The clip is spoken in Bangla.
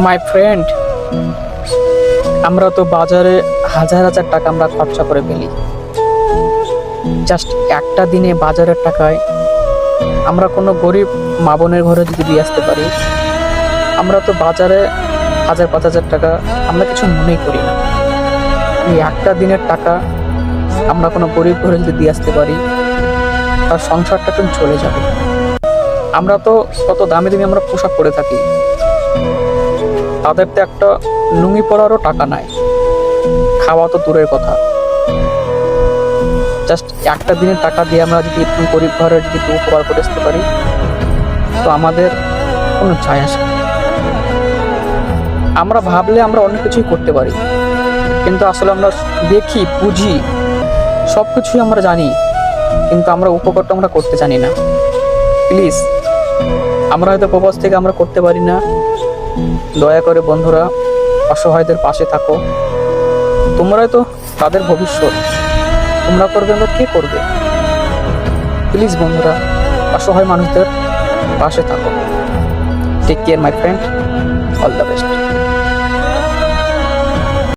মাই ফ্রেন্ড, আমরা তো বাজারে হাজার হাজার টাকা আমরা খরচা করে ফেলি। জাস্ট একটা দিনে বাজারের টাকায় আমরা কোনো গরিব মা বোনের ঘরে যদি দিয়ে আসতে পারি, আমরা তো বাজারে 1000-5000 টাকা আমরা কিছু মনেই করি না। এই একটা দিনের টাকা আমরা কোনো গরিব ঘরে যদি দিয়ে আসতে পারি, তার সংসারটা কিন্তু চলে যাবে। আমরা তো কত দামি দামি আমরা পোশাক পরে থাকি, তাদের তো একটা লুঙ্গি পরারও টাকা নাই, খাওয়া তো দূরের কথা। জাস্ট একটা দিনের টাকা দিয়ে আমরা যদি একটু গরিব ঘরে যদি একটু উপকার করে আসতে পারি, তো আমাদের কোনো যায় আসে না। আমরা ভাবলে আমরা অনেক কিছুই করতে পারি, কিন্তু আসলে আমরা দেখি বুঝি সব কিছুই আমরা জানি, কিন্তু আমরা উপকারটা আমরা করতে জানি না। প্লিজ, আমরা হয়তো প্রবাস থেকে আমরা করতে পারি না, দয়া করে বন্ধুরা অসহায়দের পাশে থাকো। তোমরাই তো তাদের ভবিষ্যৎ, তোমরা করবে না কে করবে? প্লিজ বন্ধুরা, অসহায় মানুষদের পাশে থাকো। Take care my friend, all the best.